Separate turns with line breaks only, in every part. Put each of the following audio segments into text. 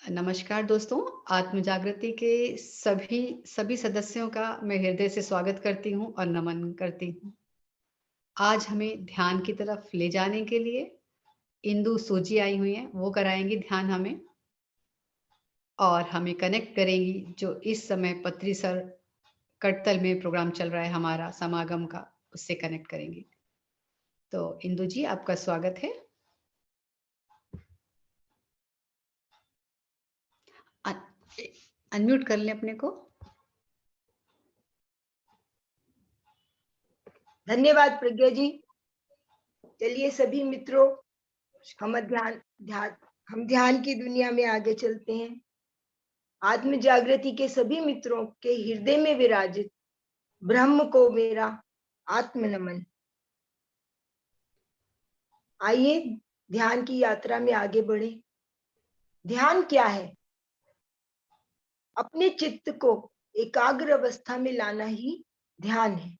नमस्कार दोस्तों, आत्म जागृति के सभी सभी सदस्यों का मैं हृदय से स्वागत करती हूँ और नमन करती हूँ। आज हमें ध्यान की तरफ ले जाने के लिए इंदु सूजी आई हुई हैं, वो कराएँगी ध्यान हमें और हमें कनेक्ट करेंगी जो इस समय पत्रीसर कटतल में प्रोग्राम चल रहा है हमारा समागम का, उससे कनेक्ट करेंगी। तो इंदु जी आपका स्वागत है। अ अनम्यूट कर लें अपने को।
धन्यवाद प्रज्ञा जी। चलिए सभी मित्रों, हम ध्यान की दुनिया में आगे चलते हैं। आत्म जागृति के सभी मित्रों के हृदय में विराजित ब्रह्म को मेरा आत्म नमन। आइए ध्यान की यात्रा में आगे बढ़े। ध्यान क्या है? अपने चित्त को एकाग्र अवस्था में लाना ही ध्यान है।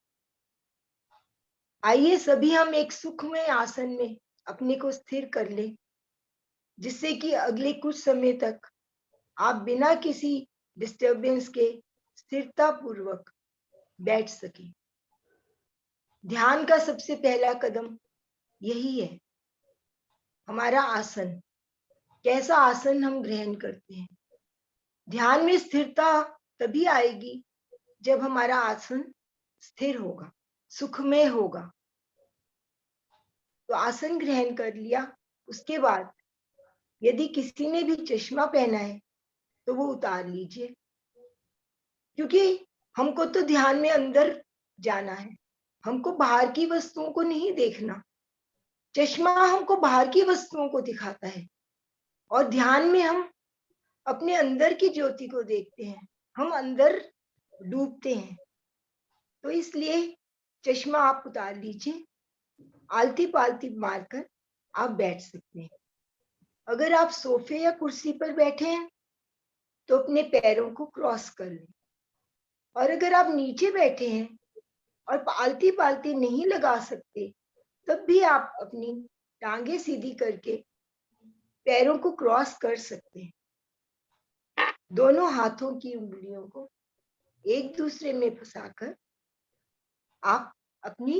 आइए सभी हम एक सुखमय आसन में अपने को स्थिर कर ले, जिससे कि अगले कुछ समय तक आप बिना किसी डिस्टरबेंस के स्थिरता पूर्वक बैठ सके। ध्यान का सबसे पहला कदम यही है, हमारा आसन। कैसा आसन हम ग्रहण करते हैं। ध्यान में स्थिरता तभी आएगी जब हमारा आसन स्थिर होगा, सुखमय होगा। तो आसन ग्रहण कर लिया, उसके बाद यदि किसी ने भी चश्मा पहना है तो वो उतार लीजिए, क्योंकि हमको तो ध्यान में अंदर जाना है, हमको बाहर की वस्तुओं को नहीं देखना। चश्मा हमको बाहर की वस्तुओं को दिखाता है और ध्यान में हम अपने अंदर की ज्योति को देखते हैं, हम अंदर डूबते हैं। तो इसलिए चश्मा आप उतार लीजिए, आलती पालती मारकर आप बैठ सकते हैं। अगर आप सोफे या कुर्सी पर बैठे हैं तो अपने पैरों को क्रॉस कर लें, और अगर आप नीचे बैठे हैं और आलती पालती नहीं लगा सकते, तब भी आप अपनी टांगे सीधी करके पैरों को क्रॉस कर सकते हैं। दोनों हाथों की उंगलियों को एक दूसरे में फंसाकर आप अपनी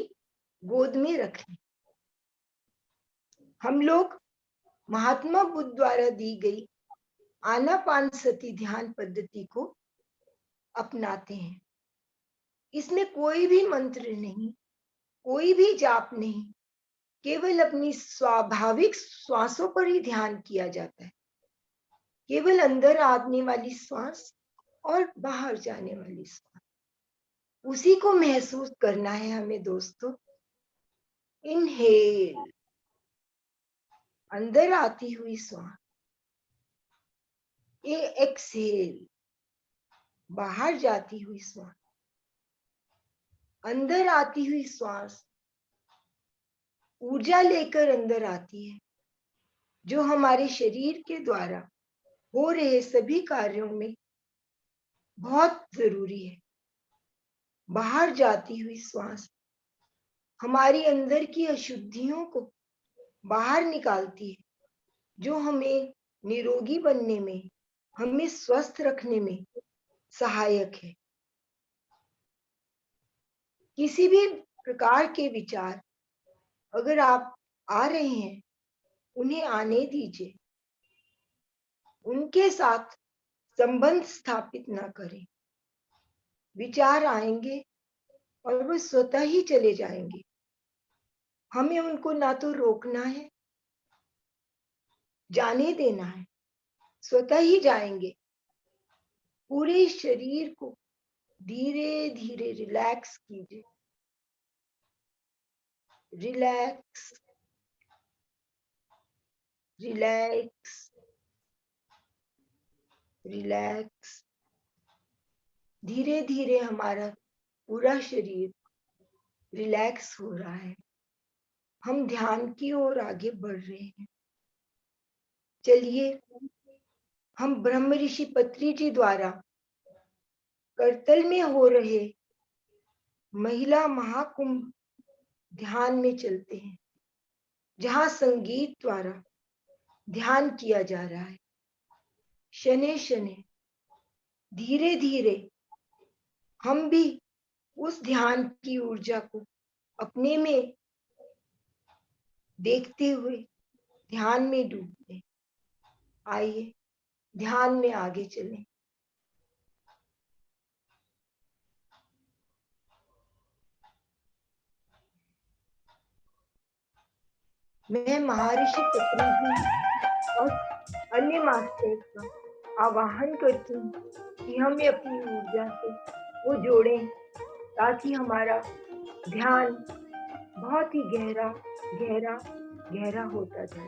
गोद में रख लें। हम लोग महात्मा बुद्ध द्वारा दी गई आनापानसति ध्यान पद्धति को अपनाते हैं। इसमें कोई भी मंत्र नहीं, कोई भी जाप नहीं, केवल अपनी स्वाभाविक श्वासों पर ही ध्यान किया जाता है। केवल अंदर आने वाली श्वास और बाहर जाने वाली श्वास, उसी को महसूस करना है हमें दोस्तों। इनहेल, अंदर आती हुई श्वास। एक्सहेल, बाहर जाती हुई श्वास। अंदर आती हुई श्वास ऊर्जा लेकर अंदर आती है, जो हमारे शरीर के द्वारा हो रहे सभी कार्यों में बहुत जरूरी है। बाहर जाती हुई श्वास हमारी अंदर की अशुद्धियों को बाहर निकालती है, जो हमें निरोगी बनने में, हमें स्वस्थ रखने में सहायक है। किसी भी प्रकार के विचार अगर आप आ रहे हैं, उन्हें आने दीजिए, उनके साथ संबंध स्थापित ना करें। विचार आएंगे और वो स्वतः ही चले जाएंगे। हमें उनको ना तो रोकना है, जाने देना है, स्वतः ही जाएंगे। पूरे शरीर को धीरे धीरे रिलैक्स कीजिए, रिलैक्स रिलैक्स रिलैक्स। धीरे धीरे हमारा पूरा शरीर रिलैक्स हो रहा है। हम ध्यान की ओर आगे बढ़ रहे हैं। चलिए हम ब्रह्म ऋषि पत्री जी द्वारा करतल में हो रहे महिला महाकुंभ ध्यान में चलते हैं, जहां संगीत द्वारा ध्यान किया जा रहा है। शनै शनै धीरे धीरे हम भी उस ध्यान की ऊर्जा को अपने में देखते हुए ध्यान में डूबते। आइए ध्यान में आगे चलें। मैं महर्षि पतंजलि और अन्य मास्टर्स का आवाहन करती हूँ कि हमें अपनी ऊर्जा से वो जोड़ें, ताकि हमारा ध्यान बहुत ही गहरा गहरा गहरा होता जाए।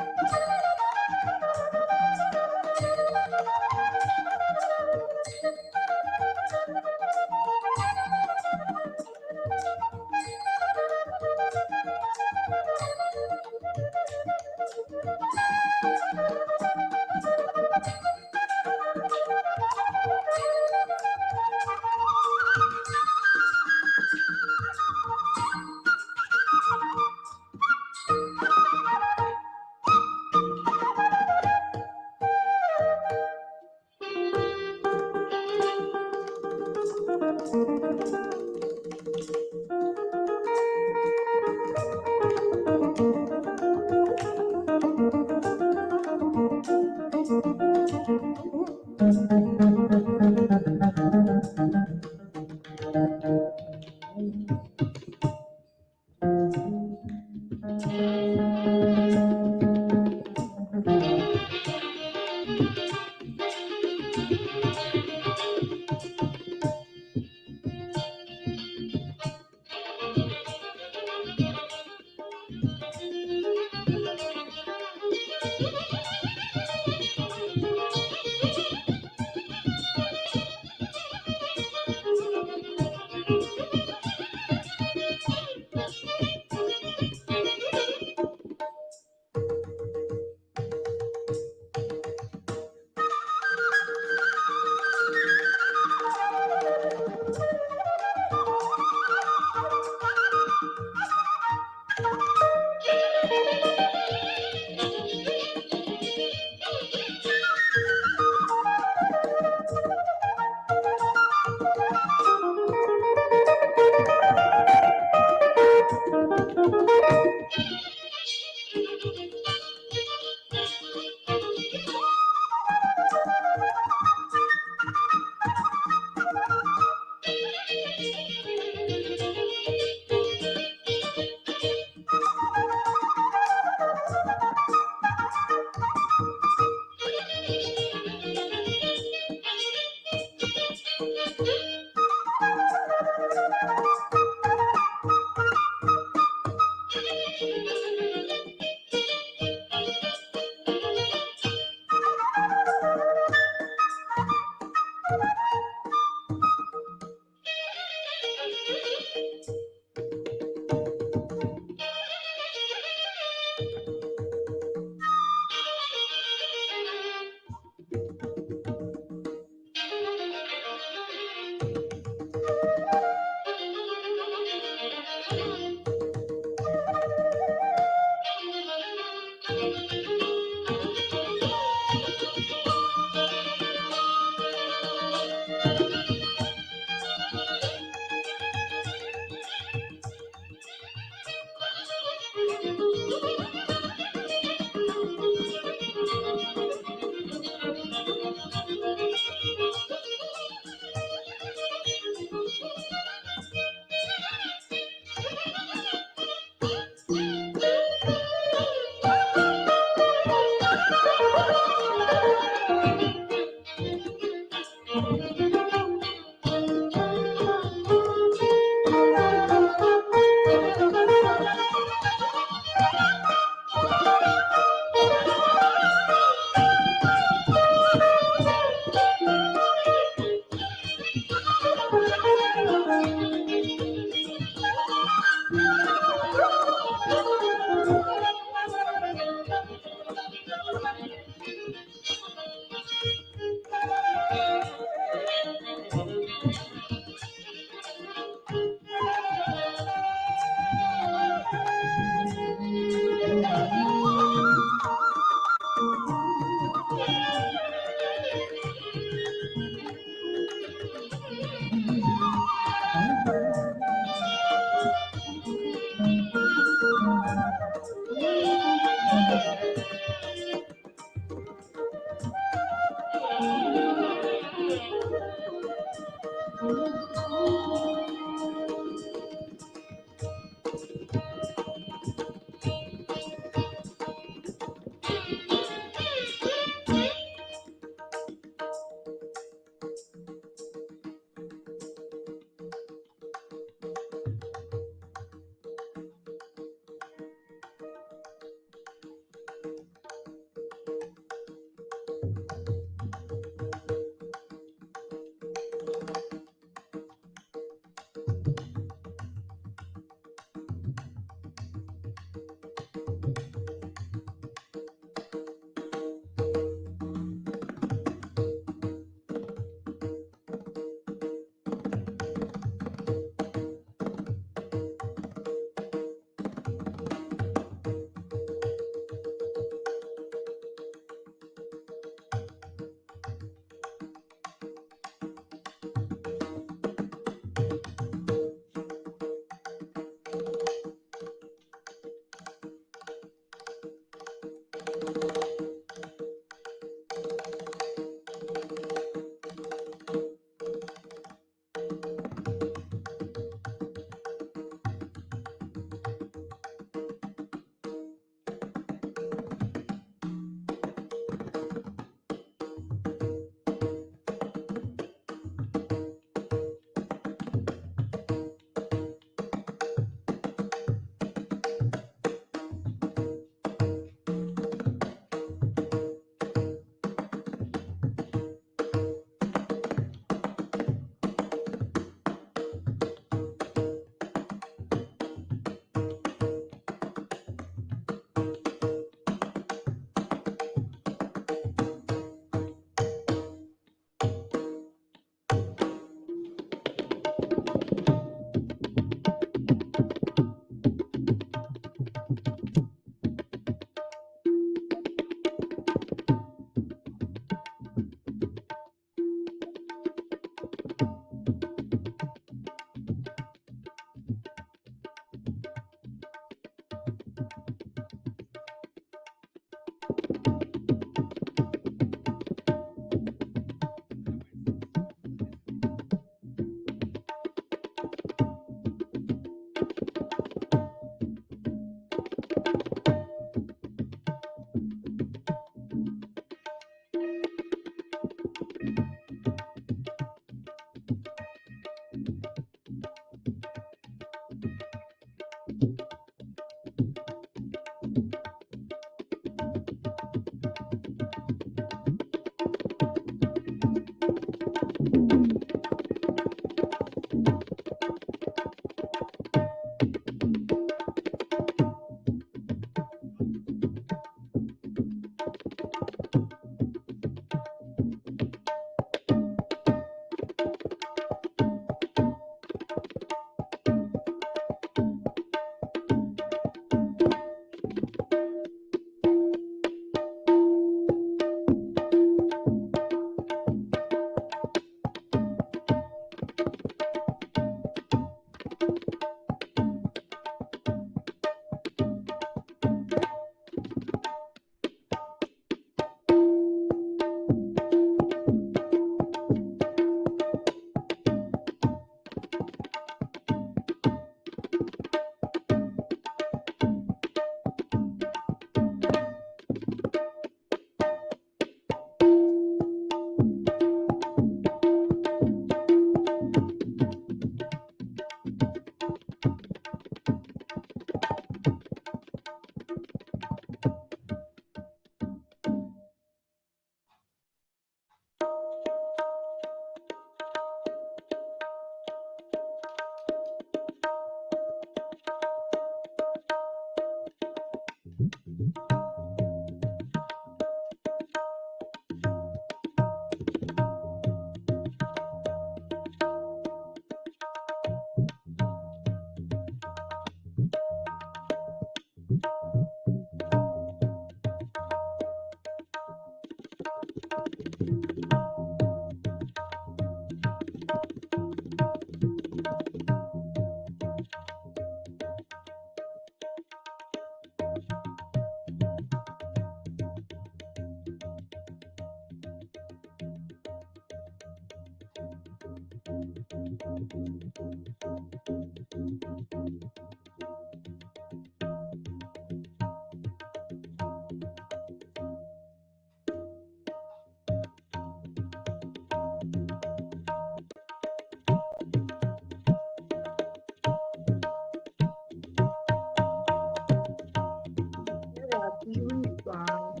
आती हुई श्वास,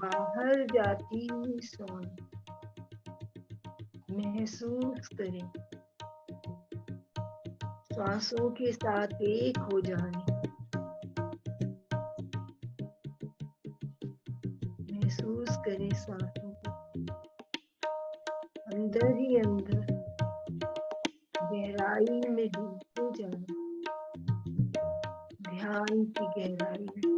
बाहर जाती हुई सांस, महसूस करें श्वासों के साथ एक हो जाने, महसूस करें सांसों को अंदर ही अंदर गहराई में डूबते जाना, ध्यान की गहराई में।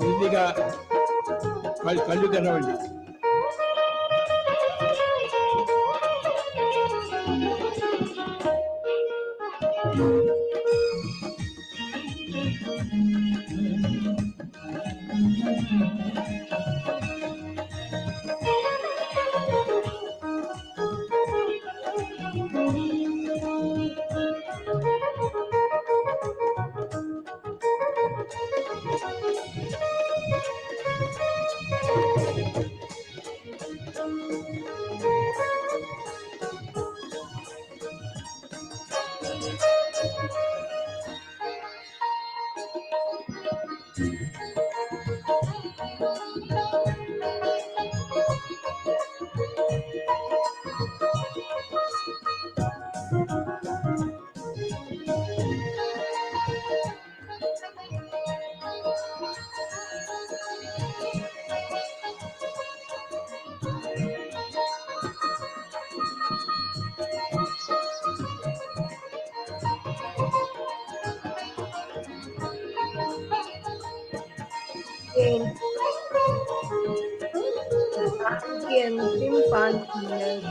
ఈజీగా కళ్ళు తెరవండి.
के अंतिम 5 मिनट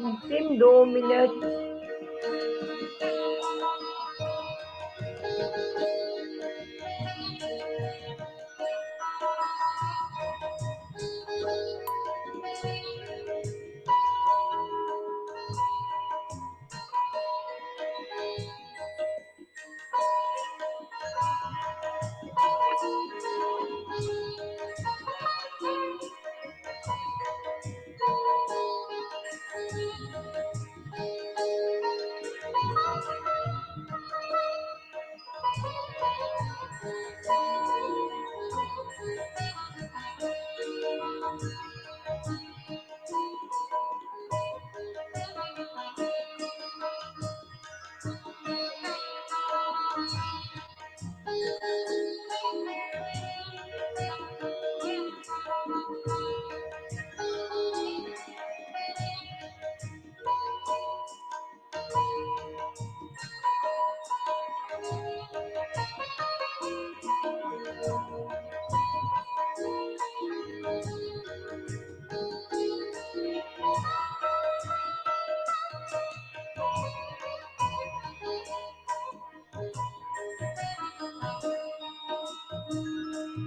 अंतिम 2 मिनट।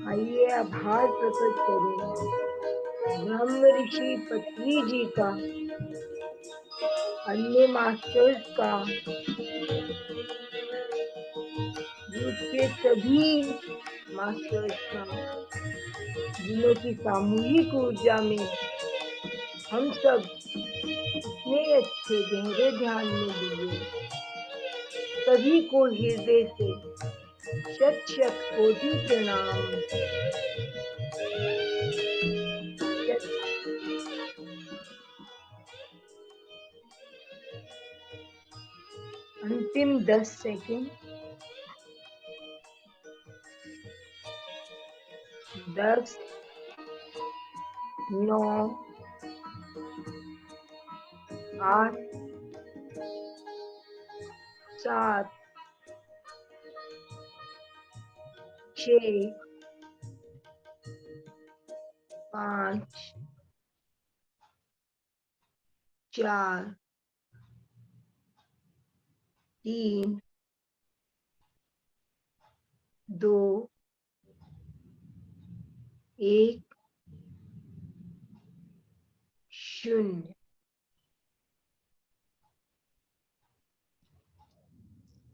आइए आभार प्रकट करें ब्रह्म ऋषि पत्री जी का, अन्य मास्टर्स का, ग्रुप के सभी मास्टर्स का, जिनों की सामूहिक ऊर्जा में हम सब इतने अच्छे गहरे ध्यान में डूबे। सभी को हृदय से शत शत कोटि प्रणाम। अंतिम 10 सेकंड। 10, 9, 8, 7, 6, 5, 4, 3, 2, 1, 0।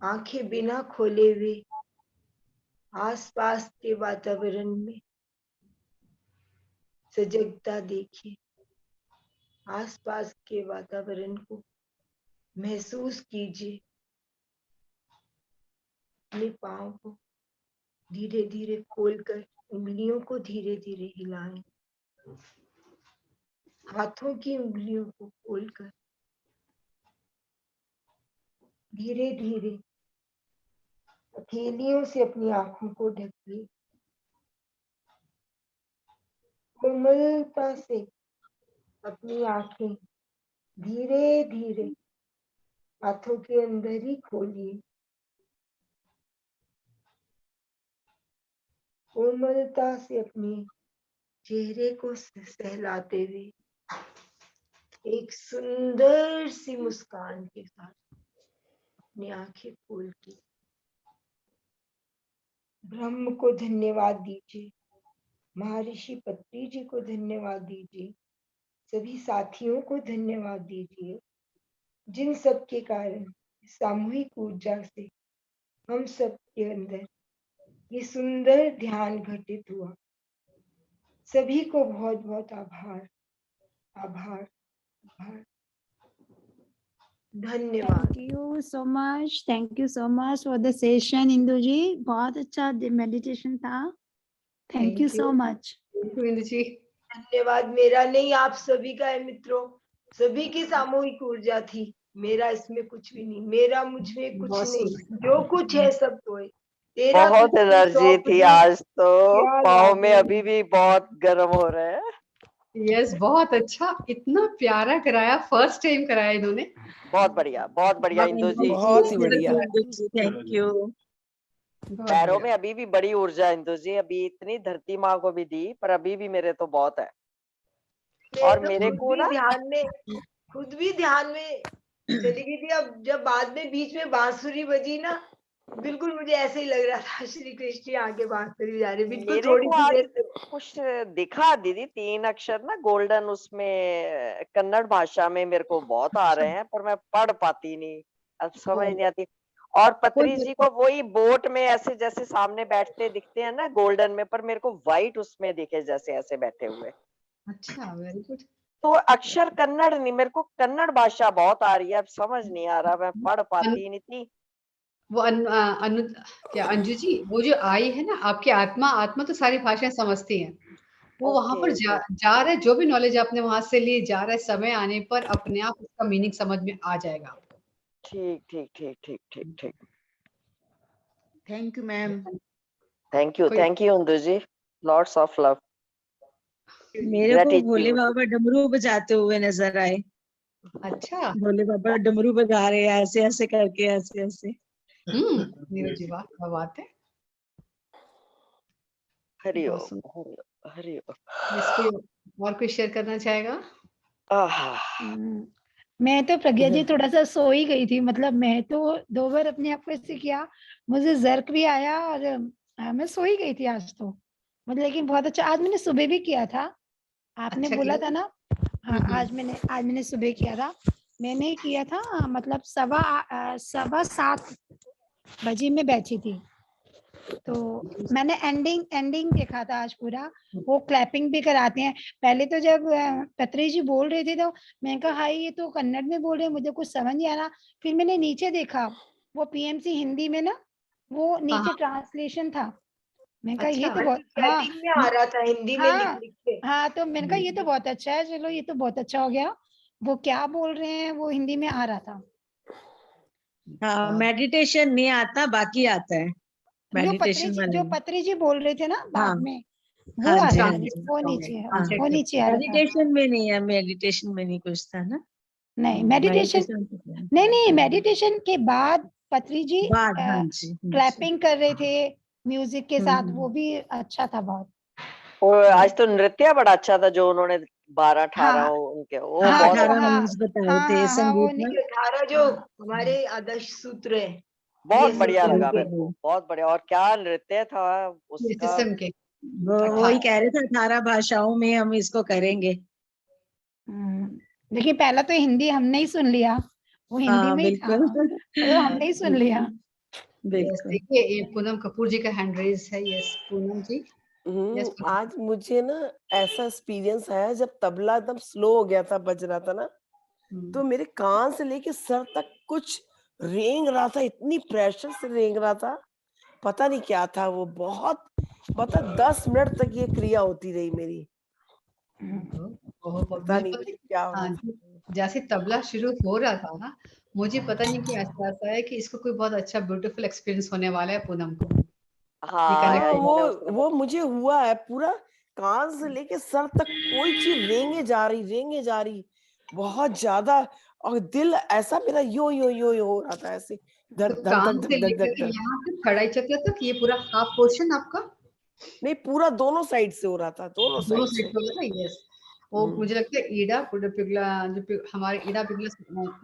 आंखें बिना खोले हुए आसपास के वातावरण में सजगता देखिए। आसपास के वातावरण को महसूस कीजिए। अपने पाँव को धीरे धीरे खोलकर उंगलियों को धीरे धीरे हिलाएं। हाथों की उंगलियों को खोलकर धीरे धीरे हथेलियों से अपनी आंखों को ढकिए। कोमलता से अपनी आंखें धीरे धीरे हाथों के अंदर ही खोलिए। कोमलता से अपने चेहरे को सहलाते हुए एक सुंदर सी मुस्कान के साथ अपनी आंखें खोल के ब्रह्म को धन्यवाद दीजिए, महर्षि पत्री जी को धन्यवाद दीजिए, सभी साथियों को धन्यवाद दीजिए, जिन सब के कारण सामूहिक ऊर्जा से हम सब के अंदर ये सुंदर ध्यान घटित हुआ। सभी को बहुत बहुत आभार आभार आभार। धन्यवाद।
Thank you so much for the session Indu ji. बहुत अच्छा मेडिटेशन था। Thank you so much.
Indu ji.
धन्यवाद मेरा नहीं, आप सभी का है मित्रों। सभी की सामूहिक ऊर्जा थी। मेरा इसमें कुछ भी नहीं, मेरा मुझ में कुछ नहीं, जो कुछ है सब तो है। तेरा
बहुत एनर्जी थी आज तो,
क्या
पाँव
बात
में
है।
अभी भी बहुत गर्म हो रहे हैं।
यस, बहुत अच्छा, इतना प्यारा कराया, फर्स्ट टाइम कराया इन्होंने।
बहुत बढ़िया इंदु जी।
बहुत ही बढ़िया।
Thank you.
पैरों में अभी भी बड़ी ऊर्जा है इंदु जी, अभी इतनी धरती माँ को भी दी, पर अभी भी मेरे तो बहुत है। और मेरे को ना
ध्यान में खुद भी ध्यान में चली गई थी। अब जब बाद में बीच में बांसुरी बजी ना, बिल्कुल मुझे ऐसे ही लग रहा था श्री कृष्ण आगे बांसुरी बजा रहे, बिल्कुल
मेरे
थोड़ी
को
सी
आज
देर से।
कुछ दिखा दीदी, 3 अक्षर ना गोल्डन उसमें कन्नड़ भाषा में मेरे को बहुत आ रहे हैं, पर मैं पढ़ पाती नहीं, अब समझ नहीं आती। और पत्री जी को वही बोट में ऐसे जैसे सामने बैठते दिखते हैं ना गोल्डन में, पर मेरे को व्हाइट उसमें दिखे जैसे ऐसे बैठे हुए।
अच्छा, वेरी गुड।
तो अक्षर कन्नड़ नहीं, मेरे को कन्नड़ भाषा बहुत आ रही है, अब समझ नहीं आ रहा, मैं पढ़ पाती नहीं थी।
वो क्या अंजू जी, वो जो आई है ना आपकी आत्मा, आत्मा तो सारी भाषाएं समझती है। वो वहां पर जा रहा है, जो भी नॉलेज आपने वहां से ली जा रहा है, समय आने पर अपने आप उसका मीनिंग समझ में आ जाएगा आपको।
ठीक ठीक ठीक ठीक ठीक ठीक।
Thank you ma'am.
Thank you
कोई
अंदु जी, लॉट्स ऑफ लव।
मेरे को भोले बाबा डमरू बजाते हुए नजर आए।
अच्छा,
भोले बाबा डमरू बजा रहे हैं ऐसे ऐसे करके, ऐसे ऐसे।
नीरज जी, वाह, क्या बात है।
हरि
बहुत
ओम
सुंदर।
हरि ओम।
इसको और कोई शेयर करना चाहेगा?
आहा,
मैं तो प्रज्ञा जी थोड़ा सा सो ही गई थी, मतलब मैं तो 2 बार अपने आप को ऐसे किया, मुझे जर्क भी आया और मैं सो ही गई थी आज तो। मतलब लेकिन बहुत अच्छा, आज मैंने सुबह भी किया था, आपने
अच्छा
बोला
किया।
था ना। हाँ, आज मैंने सुबह किया था। मैंने किया था मतलब 7:15 बजे में बैठी थी, तो मैंने एंडिंग देखा था आज पूरा। वो क्लैपिंग भी कराते हैं। पहले तो जब पत्री जी बोल रहे थे तो मैंने कहा हाय ये तो कन्नड़ में बोल रहे हैं, मुझे कुछ समझ नहीं आ रहा। फिर मैंने नीचे देखा, वो पीएमसी हिंदी में ना, वो
हाँ
नीचे
हाँ,
ट्रांसलेशन था। मैंने कहा ये
अच्छा।
तो बहुत, हाँ
चैटिंग में आ रहा था हिंदी में लिख
हाँ
लिख के।
हाँ, तो मैंने कहा ये तो बहुत अच्छा है, चलो ये तो बहुत अच्छा हो गया। वो क्या बोल रहे हैं वो हिंदी में आ रहा था।
हाँ, मेडिटेशन नहीं आता, बाकी आता है मेडिटेशन वाले
जो
में।
पत्री जी बोल रहे थे ना
हाँ
बाद में, वो
हाँ
आ
जी,
रहा
हाँ
था,
जी।
वो नीचे, हाँ वो नीचे आ रहा था।
मेडिटेशन में नहीं है, मेडिटेशन में नहीं कुछ था ना।
नहीं मेडिटेशन,
मेडिटेशन
नहीं मेडिटेशन के बाद पत्री जी
बाद, हाँ जी, हाँ जी।
क्लैपिंग कर रहे थे म्यूजिक के साथ, वो
हम्म।
भी अच्छा था बहुत।
और आज तो नृत्य बड़ा अच्छा था जो उन्होंने 12-18
हाँ
उनके, वो
हाँ,
बहुत
वो
18
अच्छा
हाँ
था।
मंत्र बताए
हाँ
थे
हाँ हाँ, वो
संगीत में।
18 जो हमारे आदर्श सूत्र है,
बहुत
ये
बढ़िया
सिस्टम
लगा
के।
मेरे को, बहुत बढ़िया। और क्या नृत्य था उसका।
सिस्टम के
वो
18।
वही कह रहे थे 18 भाषाओं में हम इसको करेंगे।
देखिए पहला तो हिंदी हमने ही सुन लिया, वो हिंदी
हाँ
में ही था,
बिल्कुल।
तो हमने ही सुन लिया।
यस,
बिल्कुल।
देखिए ये पूनम कपूर जी का हैंड रेज है। यस पूनम जी। यस
आज मुझे ना ऐसा एक्सपीरियंस आया जब तबला एकदम स्लो हो गया था, बज रहा था ना, तो मेरे कान से लेके सर तक कुछ रेंग रहा था, इतनी प्रेशर से रेंग रहा था, पता नहीं क्या था वो। बहुत मतलब 10 मिनट तक ये क्रिया होती रही मेरी,
बहुत
पता
मुझे
नहीं
पता है।
क्या हो रहा
हाँ
था।
जी, जैसे तबला शुरू हो रहा था ना, मुझे पता नहीं क्यों ऐसा आता है कि इसको कोई बहुत अच्छा ब्यूटीफुल एक्सपीरियंस होने वाला है पूनम को। ये
हाँ
कनेक्ट हो।
वो मुझे हुआ है पूरा, कान से लेके सर तक कोई चीज रेंगे जा रही बहुत ज्यादा। और दिल ऐसा मेरा यो हो रहा था, ऐसे
तो
धक धक
कान
धक
से
धक धक
लेकर
धक
के
धक।
यहाँ से खड़ाई चक्र तक ये पूरा हाफ पोर्शन आपका
नहीं, पूरा दोनों साइड से हो रहा था, दोनों
दोनों
साइड
साइड
से।
पे होगा ना। यस, वो मुझे लगता है ईड़ा पिघला, हमारे ईड़ा पिघला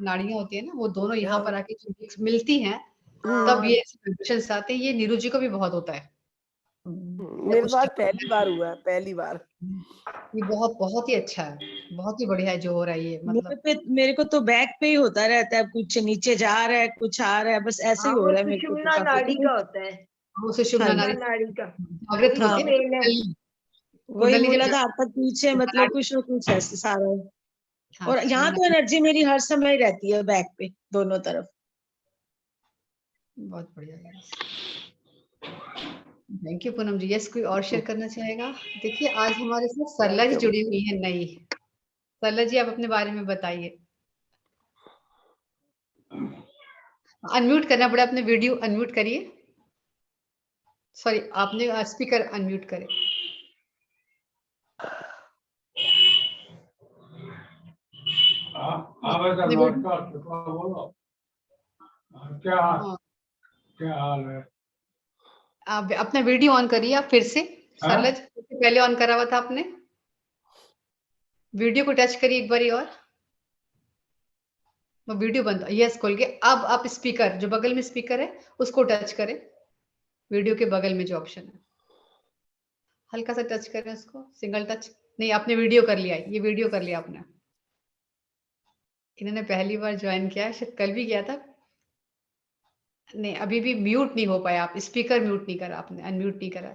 नाड़ियां होती है ना, वो दोनों यहाँ पर
हाँ।
आके जो मिलती हैं, तब ये ऐसे वाइब्रेशंस आते हैं। ये नीरू जी को भी बहुत होता है जब
मेरे
उस
साथ
चक्कर
पहली बार हुआ है, पहली बार।
ये बहुत बहुत ही अच्छा है, बहुत ही बढ़िया है जो हो रहा है ये, मतलब
मेरे को तो बैक पे ही होता रहता है, कुछ नीचे जा रहा है, कुछ आ रहा है, बस ऐसे
हाँ,
ही हो
वो
रहा है मेरे को तो
सुषुम्ना
काफी
नाड़ी का
दिन।
होता है,
वो से शुभ
हाँ
सुषुम्ना
नारी
जी।
नाड़ी का।
जागृत
वही
होती
हाँ,
है
मेन है।
वही
कुंडली जब
मूलाधार तक पीछे, मतलब कुछ ना कुछ ऐसे सारा।
हाँ,
और यहाँ तो एनर्जी मेरी हर समय रहती है बैक पे, दोनों तरफ।
बहुत बढ़िया। Thank you Poonam ji. Yes, कोई और शेयर करना चाहेगा? देखिए आज हमारे साथ सरला जी जुड़ी हुई है नई। सरला जी आप अपने बारे में बताइए। अनम्यूट करना पड़ा, अपने वीडियो अनम्यूट करिए। सॉरी, आपने स्पीकर अनम्यूट करे।
क्या हाल है?
आप अपना वीडियो ऑन करिए आप फिर से। सरला जी, पहले ऑन करा हुआ था आपने, वीडियो को टच करिए एक बारी और। वो वीडियो बंद, यस खोल के अब आप स्पीकर, जो बगल में स्पीकर है उसको टच करें, वीडियो के बगल में जो ऑप्शन है हल्का सा टच करें उसको, सिंगल टच। नहीं, आपने वीडियो कर लिया, ये वीडियो कर लिया आपने। इन्होंने पहली बार ज्वाइन किया, शायद कल भी किया था। नहीं, अभी भी म्यूट नहीं हो पाया, आप स्पीकर म्यूट नहीं करा आपने, अनम्यूट नहीं करा।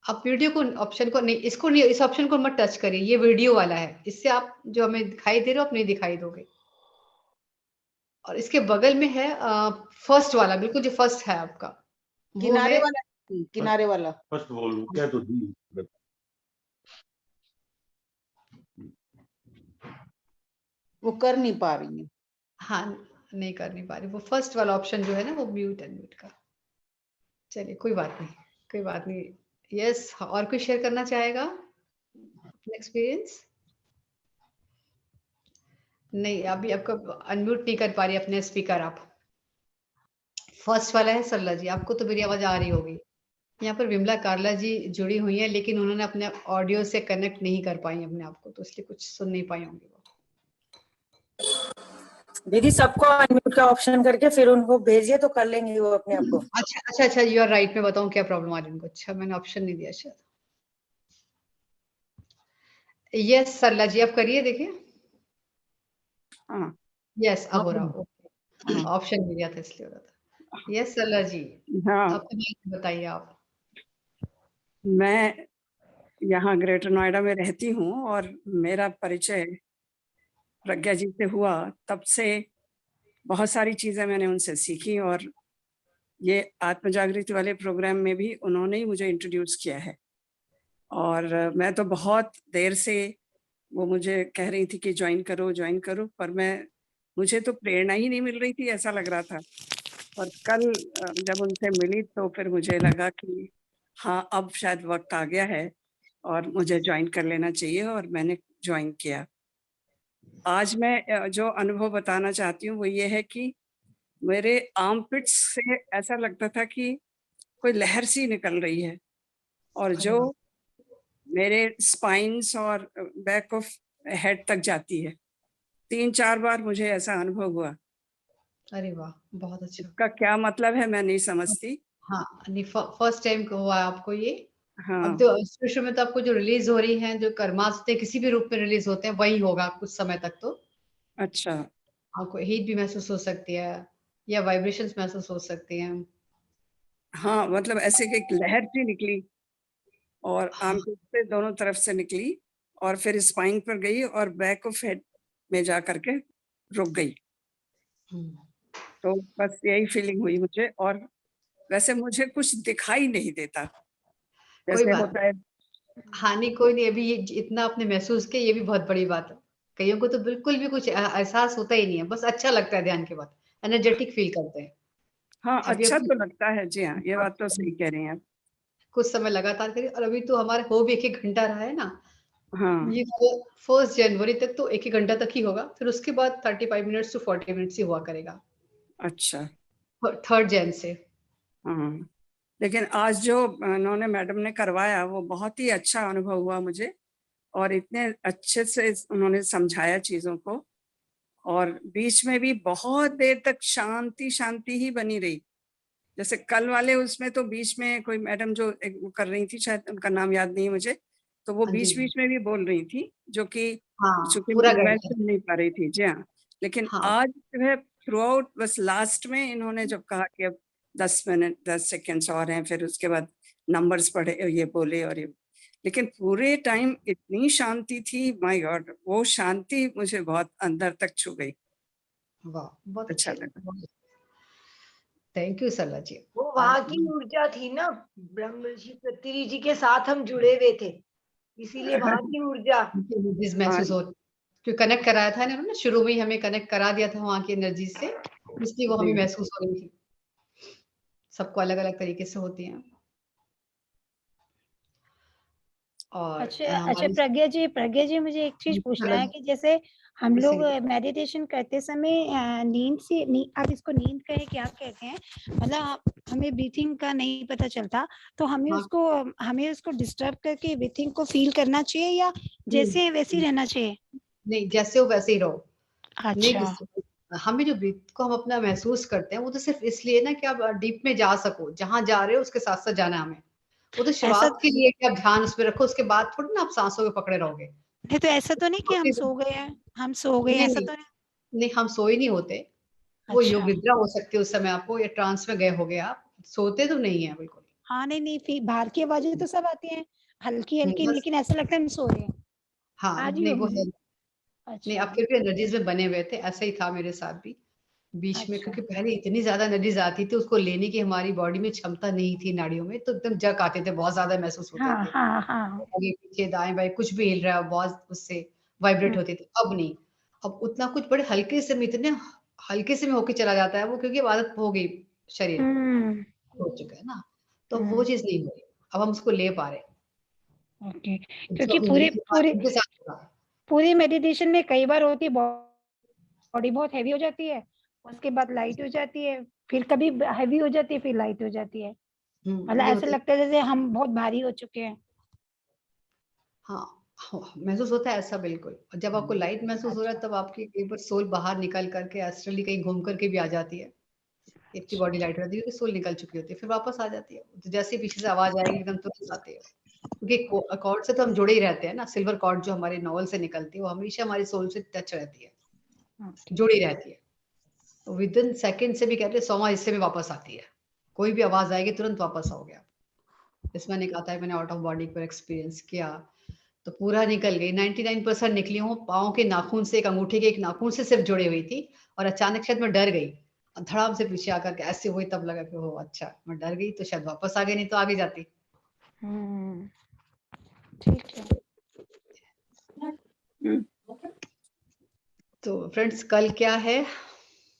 आप वीडियो को ऑप्शन को नहीं, इसको नहीं, इस ऑप्शन को मत टच करिए, ये वीडियो वाला है, इससे आप जो हमें दिखाई दे रहे हो आप नहीं दिखाई दोगे। और इसके बगल में है फर्स्ट वाला, बिल्कुल जो फर्स्ट है आपका, वो
किनारे
है
वाला, किनारे वाला
फर्स्ट वॉल क्या तो दी
वो कर नहीं पा रही है।
हाँ, नहीं कर नहीं पा रही, वो फर्स्ट वाला ऑप्शन जो है ना वो म्यूट अनम्यूट का। चलिए कोई बात नहीं, कोई बात नहीं। यस, और कुछ शेयर करना चाहेगा अपना एक्सपीरियंस? नहीं, अभी आपको अनम्यूट नहीं कर पा रही अपने स्पीकर आप। फर्स्ट वाला है सरला जी, आपको तो मेरी आवाज आ रही होगी। यहाँ पर विमला कार्ला जी जुड़ी हुई है, लेकिन उन्होंने अपने ऑडियो से कनेक्ट नहीं कर पाई अपने आप को, तो इसलिए कुछ सुन नहीं पाई होंगी वो।
दीदी सबको अनम्यूट का ऑप्शन करके फिर उनको भेजिए तो कर लेंगे वो अपने आप को।
अच्छा अच्छा अच्छा, यू आर राइट। मैं बताऊं क्या प्रॉब्लम आ रही है उनको। अच्छा, मैंने ऑप्शन नहीं दिया शायद। यस सरला जी, आप करिए, देखिए।
हाँ,
यस, अब हो रहा। ओके, ऑप्शन नहीं दिया था इसलिए हो रहा था। यस सरला जी,
हाँ,
अपनी बताइए आप।
मैं यहाँ ग्रेटर नोएडा में रहती हूँ और मेरा परिचय प्रज्ञा जी से हुआ, तब से बहुत सारी चीजें मैंने उनसे सीखी और ये आत्म जागृति वाले प्रोग्राम में भी उन्होंने ही मुझे इंट्रोड्यूस किया है। और मैं तो बहुत देर से वो मुझे कह रही थी कि ज्वाइन करो, पर मुझे तो प्रेरणा ही नहीं मिल रही थी, ऐसा लग रहा था। और कल जब उनसे मिली तो फिर मुझे लगा कि हाँ, अब शायद वक्त आ गया है और मुझे ज्वाइन कर लेना चाहिए, और मैंने ज्वाइन किया। आज मैं जो अनुभव बताना चाहती हूँ वो ये है कि मेरे आर्मपिट्स से ऐसा लगता था कि कोई लहर सी निकल रही है, और
अरे
जो
वाह,
मेरे स्पाइन्स और बैक ऑफ हेड तक जाती है। 3-4 बार मुझे ऐसा अनुभव हुआ।
अरे वाह, बहुत अच्छा।
इसका क्या मतलब है मैं नहीं समझती।
हाँ, नहीं, फर्स्ट टाइम को हुआ आपको ये।
हाँ,
अब तो शुरू में तो आपको जो रिलीज हो रही हैं, जो कर्मास होते हैं, किसी भी रूप में रिलीज होते हैं, वही होगा कुछ समय तक। तो
अच्छा।
आपको हीट भी महसूस हो सकती है या वाइब्रेशंस महसूस हो सकती हैं।
हाँ, मतलब ऐसे कि एक लहर सी निकली और
हाँ,
आर्मपिट से दोनों तरफ से निकली और फिर स्पाइन पर गई और बैक ऑफ हेड में जा करके रुक गई। तो बस यही फीलिंग हुई मुझे, और वैसे मुझे कुछ दिखाई नहीं देता
कोई
जैसे
बात
होता है।
हाँ, नहीं कोई नहीं, अभी ये इतना आपने महसूस किया, ये भी बहुत बड़ी बात है। कईयों को तो बिल्कुल भी कुछ एहसास होता ही नहीं है, बस अच्छा लगता है ध्यान के बाद, एनर्जेटिक फील करते हैं।
हाँ,
अभी
अच्छा
अपने
तो लगता है। जी हाँ, ये बात तो सही कह रही हैं आप।
कुछ समय लगातार करिए, और अभी तो हमारा हो भी 1-1 घंटा रहा है ना।
हाँ,
ये 1 जनवरी तक तो 1-1 घंटा तक ही होगा, फिर उसके बाद 35 मिनट्स टू 40 मिनट्स ही हुआ करेगा,
अच्छा।
3rd जन से।
हाँ, लेकिन आज जो उन्होंने मैडम ने करवाया वो बहुत ही अच्छा अनुभव हुआ मुझे, और इतने अच्छे से उन्होंने समझाया चीजों को, और बीच में भी बहुत देर तक शांति शांति ही बनी रही। जैसे कल वाले उसमें तो बीच में कोई मैडम जो वो कर रही थी, शायद उनका नाम याद नहीं है मुझे, तो वो
हाँ जी,
बीच बीच में भी बोल रही थी, जो कि
हाँ,
चूंकि
पूरा
मैं
घंटा।
सुन नहीं पा रही थी। जी हाँ, लेकिन
हाँ,
आज जो है थ्रू आउट, बस लास्ट में इन्होंने जब कहा कि अब 10 मिनट 10 सेकेंड्स और हैं, फिर उसके बाद नंबर्स पढ़े, ये बोले और ये, लेकिन पूरे टाइम इतनी शांति थी, माय गॉड, वो शांति मुझे बहुत अंदर तक छू गई।
वाह, बहुत
अच्छा
अच्छे।
लगा।
थैंक यू सरला जी।
वो वहां की ऊर्जा थी ना, ब्रह्मर्षि पत्री जी के साथ हम जुड़े हुए थे, इसीलिए वहां की ऊर्जा।
एनर्जीज
हाँ,
महसूस हो, जो कनेक्ट कराया था ना उन्होंने, शुरू में ही हमें कनेक्ट करा दिया था वहां की एनर्जी से, इसलिए वो हमें
जी,
महसूस हो रही थी। सबको अलग अलग तरीके से होती हैं। और
अच्छा
हमारी
प्रज्ञा जी मुझे एक चीज पूछना है कि जैसे हम लोग मेडिटेशन करते समय आप इसको नींद कहे क्या कहते हैं, मतलब हमें ब्रीथिंग का नहीं पता चलता, तो हमें उसको डिस्टर्ब करके ब्रीथिंग को फील करना चाहिए या जैसे वैसे ही रहना चाहिए?
नहीं, जैसे हो वैसे ही रहो। नहीं
अच्छा
हमें जो ब्रीथ को हम अपना महसूस करते हैं वो तो सिर्फ इसलिए ना कि आप डीप में जा सको, जहाँ जा रहे हो उसके साथ साथ जाना है हमें। वो तो
ऐसा
शुरुआत के लिए कि आप ध्यान उस पे रखो, उसके बाद थोड़ी ना आप सांसों को पकड़े रहोगे।
नहीं, तो ऐसा तो नहीं कि हम सो गए हैं, हम सो गए,
नहीं
ऐसा
नहीं
तो नहीं?
नहीं, हम सोए नहीं होते। वो योग
अच्छा
निद्रा हो सकती है उस समय आपको, या ट्रांस में गए होगे आप, सोते तो नहीं है बिल्कुल।
हाँ, नहीं नहीं, फिर बाहर की आवाजें तो सब आती हैं हल्की हल्की,
बस
लेकिन ऐसा लगता है हम सो रहे हैं।
हाँ,
आज ही
नहीं
हो
वो
मुझे।
है। नहीं, आप
अच्छा
फिर भी एनर्जीज में बने हुए थे, ऐसा ही था मेरे साथ भी बीच में,
अच्छा
क्योंकि पहले इतनी ज्यादा एनर्जीज आती थी, उसको लेने की हमारी बॉडी में क्षमता नहीं थी, नाड़ियों में, तो एकदम जक आते थे, बहुत ज्यादा महसूस होते
हाँ
थे।
हाँ हाँ।
आगे पीछे दाएं बाएं कुछ भी हिल रहा है, बहुत उससे वाइब्रेट
हम्म
होती थी। अब नहीं, अब उतना कुछ बड़े हल्के से में, इतने हल्के से में होके चला जाता है वो, क्योंकि अब आदत हो गई शरीर को,
हम्म,
हो चुका है ना, तो वो
हम्म,
चीज नहीं हो रही। अब हम उसको ले पा रहे हैं,
ओके।
जो
क्योंकि
अभी
पूरे
नहीं ले पा रहे
पूरे
उनके साथ होगा।
पूरी मेडिटेशन में कई बार होती है, बॉडी बहुत हैवी हो जाती है, उसके बाद लाइट हो जाती है, फिर कभी हैवी हो जाती है, फिर लाइट हो जाती है। मतलब
ये
ऐसा
होता है।
लगता है जैसे हम बहुत भारी हो चुके हैं।
हाँ, हाँ, महसूस होता है ऐसा बिल्कुल। और जब आपको लाइट महसूस हो रहा है,
अच्छा
तब आपकी एक बार सोल बाहर निकल करके एस्ट्रली कहीं घूम करके भी आ जाती है। इतनी बॉडी लाइट हो जाती है कि सोल निकल चुकी होती है, फिर वापस आ जाती है। तो जैसे ही पीछे से आवाज आएगी एकदम तुरंत आती है, क्योंकि कॉर्ड से तो हम जुड़े ही रहते हैं ना। सिल्वर कॉर्ड जो हमारे नॉवल से निकलती है, वो हमेशा हमारी सोल से टच रहती है,
ओके।
जुड़ी रहती है। तो विद इन सेकेंड से भी कहते हैं 100वां हिस्से में वापस आती है। कोई भी आवाज आएगी तुरंत वापस आओगे आप। इसमें मैंने कहा था, मैंने आउट ऑफ बॉडी पर एक्सपीरियंस किया, तो पूरा निकल गई, 99% निकली हूँ। पाँव के नाखून से, एक अंगूठे के एक नाखून से सिर्फ जुड़ी हुई थी, और अचानक शायद मैं डर गई, और धड़ाम से पीछे आकर के ऐसे हुई, तब लगा कि हो अच्छा मैं डर गई, तो शायद वापस आ गई, नहीं तो आगे जाती।
हम्म, ठीक है।
तो फ्रेंड्स, कल क्या है?